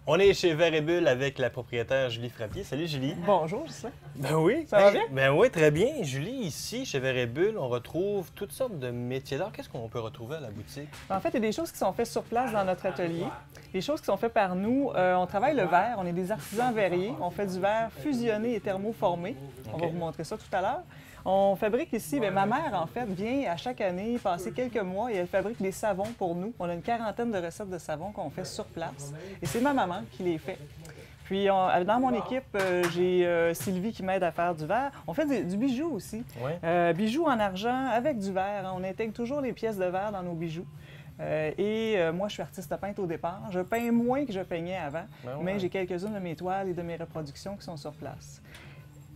On est chez Verre et Bulle avec la propriétaire Julie Frappier. Salut Julie. Bonjour, Justin. Ben oui. Ça va bien? Ben oui, très bien. Julie, ici, chez Verre et Bulle, on retrouve toutes sortes de métiers d'art. Qu'est-ce qu'on peut retrouver à la boutique? En fait, il y a des choses qui sont faites sur place dans notre atelier. Les choses qui sont faites par nous, on travaille le verre, on est des artisans verriers. On fait du verre fusionné et thermoformé. On va vous montrer ça tout à l'heure. On fabrique ici, bien, ma mère, en fait, vient à chaque année passer quelques mois et elle fabrique des savons pour nous. On a une quarantaine de recettes de savons qu'on fait sur place. Et c'est ma maman qui les fait. Puis, dans mon équipe, j'ai Sylvie qui m'aide à faire du verre. On fait du bijou aussi. Ouais. Bijoux en argent avec du verre. On intègre toujours les pièces de verre dans nos bijoux. Moi, je suis artiste peintre au départ. Je peins moins que je peignais avant, mais j'ai quelques-unes de mes toiles et de mes reproductions qui sont sur place.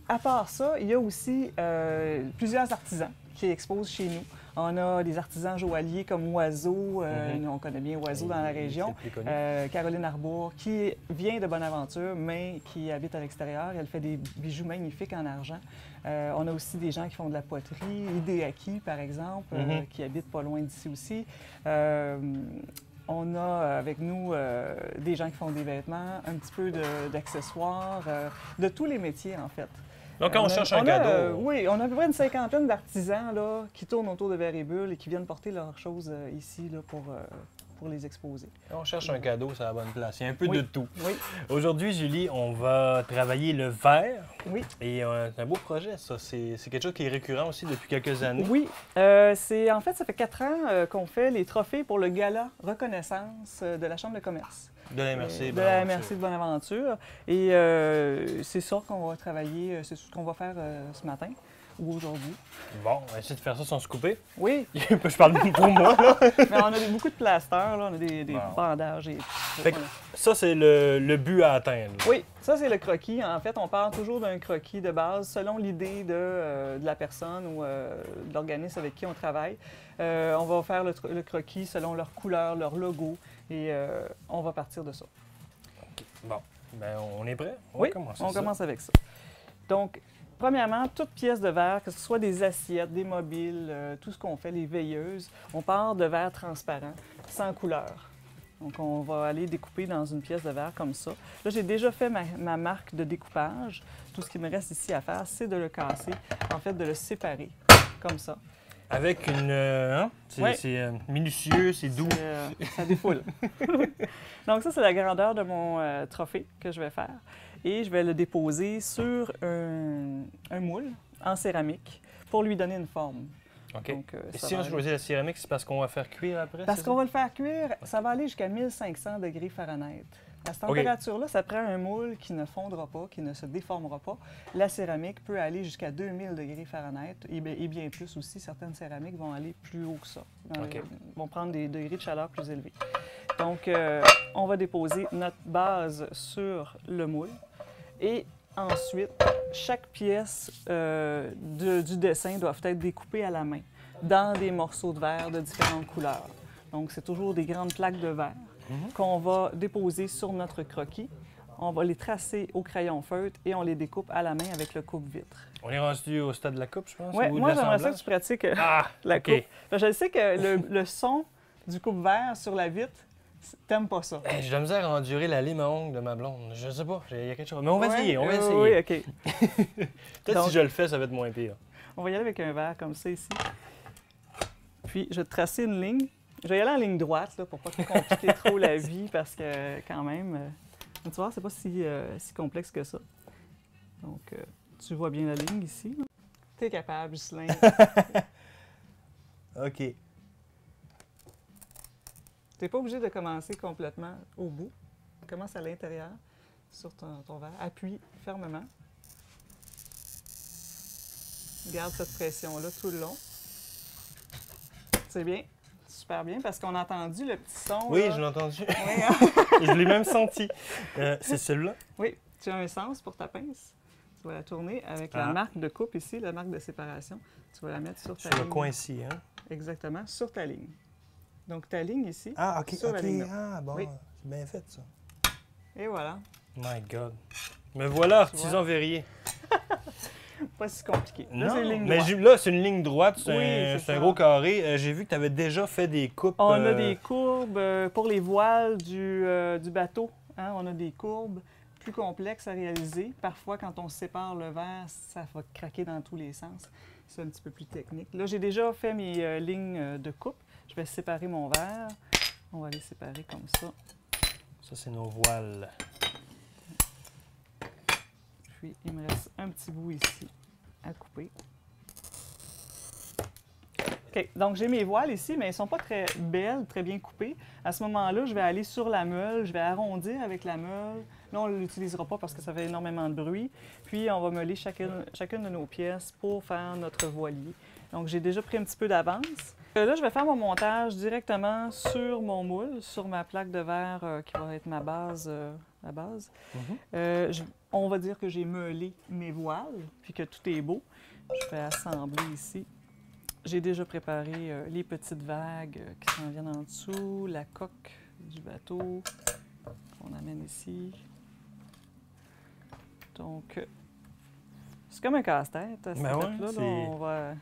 À part ça, il y a aussi plusieurs artisans qui exposent chez nous. On a des artisans joailliers comme Oiseau, on connaît bien Oiseau dans la région. Caroline Arbour, qui vient de Bonaventure, mais qui habite à l'extérieur. Elle fait des bijoux magnifiques en argent. On a aussi des gens qui font de la poterie, Hideaki, par exemple, qui habite pas loin d'ici aussi. On a avec nous des gens qui font des vêtements, un petit peu d'accessoires, de tous les métiers, en fait. Donc, quand on cherche un cadeau... oui, on a à peu près une cinquantaine d'artisans là, qui tournent autour de Verre et Bulle et qui viennent porter leurs choses ici là, pour les exposer. On cherche un cadeau, c'est à la bonne place. Il y a un peu de tout. Oui. Aujourd'hui, Julie, on va travailler le verre. Oui. Et c'est un beau projet, ça. C'est quelque chose qui est récurrent aussi depuis quelques années. Oui. En fait, ça fait 4 ans qu'on fait les trophées pour le gala reconnaissance de la Chambre de commerce. De la MRC. De la MRC de Bonaventure. Et c'est ça qu'on va travailler, c'est ce qu'on va faire ce matin ou aujourd'hui. Bon, on va essayer de faire ça sans se couper. Oui. Je parle pour moi, là. Mais on a beaucoup de plasteurs, là. On a des bandages. Et... Fait que ça, c'est le but à atteindre. Oui, ça, c'est le croquis. En fait, on part toujours d'un croquis de base selon l'idée de la personne ou de l'organisme avec qui on travaille. On va faire le croquis selon leur couleur, leur logo. Et on va partir de ça. OK. Bon, bien, on est prêt? On commence avec ça. Donc, premièrement, toute pièce de verre, que ce soit des assiettes, des mobiles, tout ce qu'on fait, les veilleuses, on part de verre transparent, sans couleur. Donc, on va aller découper dans une pièce de verre comme ça. Là, j'ai déjà fait ma marque de découpage. Tout ce qui me reste ici à faire, c'est de le casser, en fait, de le séparer, comme ça. Avec une... C'est minutieux, c'est doux. Ça défoule. Donc ça, c'est la grandeur de mon trophée que je vais faire. Et je vais le déposer sur un moule en céramique pour lui donner une forme. OK. Donc, et si on choisit la céramique, c'est parce qu'on va faire cuire après? Parce qu'on va le faire cuire, ça va aller jusqu'à 1500 degrés Fahrenheit. À cette température-là, ça prend un moule qui ne fondra pas, qui ne se déformera pas. La céramique peut aller jusqu'à 2000 degrés Fahrenheit et bien plus aussi. Certaines céramiques vont aller plus haut que ça. Vont prendre des degrés de chaleur plus élevés. Donc, on va déposer notre base sur le moule. Et ensuite, chaque pièce du dessin doit être découpée à la main dans des morceaux de verre de différentes couleurs. Donc, c'est toujours des grandes plaques de verre qu'on va déposer sur notre croquis. On va les tracer au crayon feutre et on les découpe à la main avec le coupe-vitre. On est rendu au stade de la coupe, je pense? Oui, moi, j'aimerais ça que tu pratiques la coupe. Je sais que le son du coupe-verre sur la vitre, t'aimes pas ça. J'ai de la misère à endurer la lime à ongles de ma blonde. Je sais pas, il y a quelque chose. Mais on va essayer, on va essayer. Oui, OK. Peut-être si je le fais, ça va être moins pire. On va y aller avec un verre comme ça ici. Puis, je vais te tracer une ligne. Je vais y aller en ligne droite là, pour pas te compliquer trop la vie parce que quand même, tu vois, c'est pas si complexe que ça. Donc, tu vois bien la ligne ici. Tu es capable, Ghislain. OK. Tu n'es pas obligé de commencer complètement au bout. Commence à l'intérieur sur ton verre. Appuie fermement. Garde cette pression-là tout le long. C'est bien. Super bien, parce qu'on a entendu le petit son. Oui, là. je l'ai entendu. Oui, hein? Je l'ai même senti. C'est celui-là? Oui, tu as un sens pour ta pince. Tu vas la tourner avec la marque de coupe ici, la marque de séparation. Tu vas la mettre sur ta ligne. Sur le coin ici, hein? Exactement, sur ta ligne. Donc, ta ligne ici, OK, sur la ligne. Ah, bon, oui. C'est bien fait, ça. Et voilà. My God. Me voilà, artisan verrier. Pas si compliqué. Là, Non, c'est une ligne mais droite. là, c'est une ligne droite, c'est Oui, un gros carré. J'ai vu que tu avais déjà fait des coupes. On a des courbes pour les voiles du bateau hein, on a des courbes plus complexes à réaliser. Parfois, quand on sépare le verre, ça va craquer dans tous les sens. C'est un petit peu plus technique. Là, j'ai déjà fait mes lignes de coupe. Je vais séparer mon verre. On va les séparer comme ça. Ça, c'est nos voiles. Puis, il me reste un petit bout ici à couper. OK, donc j'ai mes voiles ici, mais elles ne sont pas très belles, très bien coupées. À ce moment-là, je vais aller sur la meule, je vais arrondir avec la meule. Là, on ne l'utilisera pas parce que ça fait énormément de bruit. Puis, on va meuler chacune de nos pièces pour faire notre voilier. Donc, j'ai déjà pris un petit peu d'avance. Là, je vais faire mon montage directement sur mon moule, sur ma plaque de verre qui va être ma base. La base. On va dire que j'ai meulé mes voiles, puis que tout est beau. Je vais assembler ici. J'ai déjà préparé les petites vagues qui s'en viennent en dessous, la coque du bateau qu'on amène ici. Donc, c'est comme un casse-tête. Ben ouais,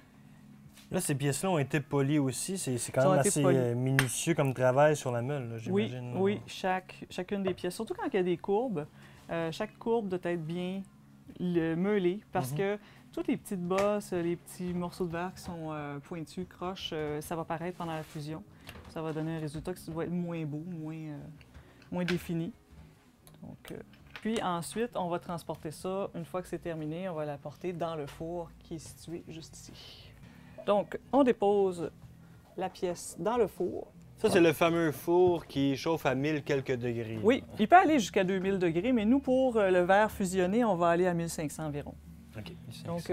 là, ces pièces-là ont été polies aussi. C'est quand même assez minutieux comme travail sur la meule, j'imagine. Oui, chacune des pièces. Surtout quand il y a des courbes, chaque courbe doit être bien meulée parce que toutes les petites bosses, les petits morceaux de verre qui sont pointus, croches, ça va paraître pendant la fusion. Ça va donner un résultat qui va être moins beau, moins défini. Donc, puis ensuite, on va transporter ça. Une fois que c'est terminé, on va l'apporter dans le four qui est situé juste ici. Donc, on dépose la pièce dans le four. Ça, c'est le fameux four qui chauffe à 1000 quelques degrés. Oui, il peut aller jusqu'à 2000 degrés, mais nous, pour le verre fusionné, on va aller à 1500 environ. OK. Donc,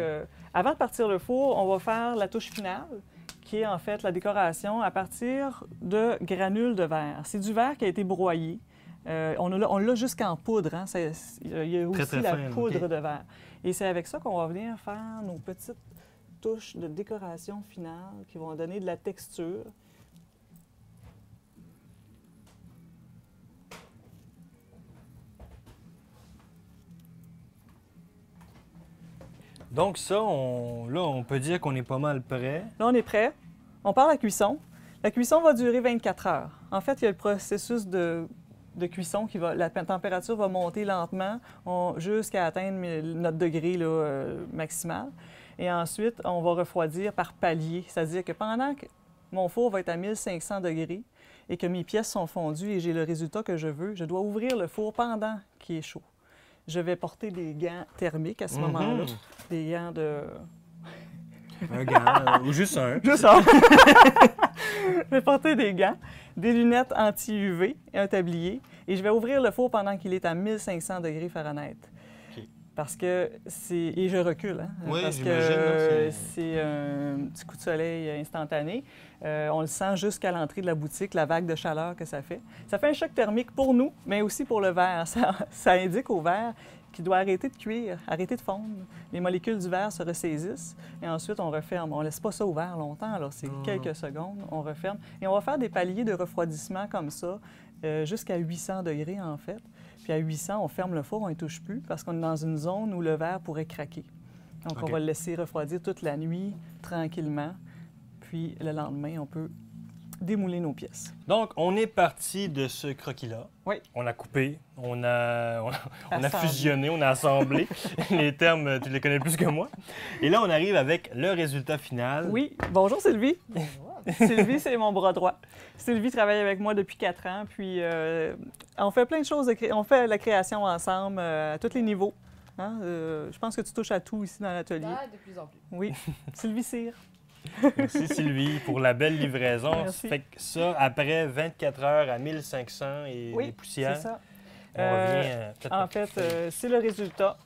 avant de partir le four, on va faire la touche finale, qui est en fait la décoration à partir de granules de verre. C'est du verre qui a été broyé. On l'a jusqu'en poudre. Hein? Il y a aussi la poudre de verre. Et c'est avec ça qu'on va venir faire nos petites touches de décoration finale qui vont donner de la texture. Donc ça, on peut dire qu'on est pas mal prêt. Là, on est prêt. On part à la cuisson. La cuisson va durer 24 heures. En fait, il y a le processus de cuisson la température va monter lentement jusqu'à atteindre notre degré maximal. Et ensuite, on va refroidir par palier. C'est-à-dire que pendant que mon four va être à 1500 degrés et que mes pièces sont fondues et j'ai le résultat que je veux, je dois ouvrir le four pendant qu'il est chaud. Je vais porter des gants thermiques à ce moment-là, des gants de... Un gant, ou juste un. Juste un. Je vais porter des gants, des lunettes anti-UV et un tablier. Et je vais ouvrir le four pendant qu'il est à 1500 degrés Fahrenheit. Okay. Parce que c'est... Et je recule, hein? Oui, parce que c'est un petit coup de soleil instantané. On le sent jusqu'à l'entrée de la boutique, la vague de chaleur que ça fait. Ça fait un choc thermique pour nous, mais aussi pour le verre. Ça indique au verre qu'il doit arrêter de cuire, arrêter de fondre. Les molécules du verre se ressaisissent et ensuite on referme. On ne laisse pas ça ouvert longtemps, alors c'est quelques secondes, on referme. Et on va faire des paliers de refroidissement comme ça, jusqu'à 800 degrés en fait. Puis à 800, on ferme le four, on ne touche plus parce qu'on est dans une zone où le verre pourrait craquer. Donc on va le laisser refroidir toute la nuit, tranquillement. Puis le lendemain, on peut démouler nos pièces. Donc, on est parti de ce croquis-là. Oui. On a coupé, on a fusionné, on a assemblé. Les termes, tu les connais plus que moi. Et là, on arrive avec le résultat final. Oui. Bonjour, Sylvie. Bonjour. Sylvie, c'est mon bras droit. Sylvie travaille avec moi depuis 4 ans. Puis, on fait plein de choses. On fait la création ensemble à tous les niveaux. Hein? Je pense que tu touches à tout ici dans l'atelier. Ah, de plus en plus. Oui. Sylvie Cyr. Merci Sylvie pour la belle livraison. Merci. Fait que ça, après 24 heures à 1500 et oui, des poussières, c'est ça. on revient... En fait, c'est le résultat.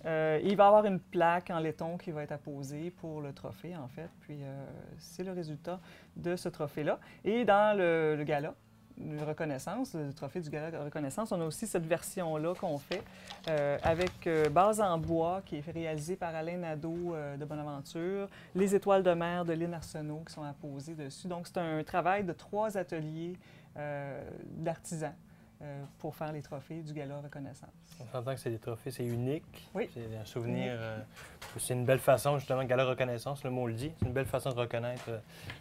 Il va y avoir une plaque en laiton qui va être apposée pour le trophée, en fait. Puis, c'est le résultat de ce trophée-là. Et dans le gala de reconnaissance, le trophée du gala de reconnaissance, on a aussi cette version-là qu'on fait avec base en bois qui est réalisée par Alain Nadeau de Bonaventure, les étoiles de mer de Lynn Arsenault qui sont apposées dessus. Donc, c'est un travail de 3 ateliers d'artisans pour faire les trophées du Gala Reconnaissance. On s'entend que c'est des trophées, c'est unique. Oui. C'est un souvenir. C'est une belle façon, justement, Gala Reconnaissance, le mot le dit. C'est une belle façon de reconnaître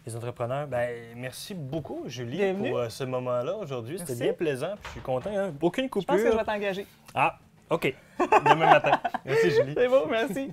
les entrepreneurs. Bien, merci beaucoup, Julie, Bienvenue. pour ce moment-là aujourd'hui. C'était Merci. bien plaisant. Puis je suis content. Hein? Aucune Je coupure. pense que je vais t'engager. Ah, OK. Demain matin. Merci, Julie. C'est beau, merci.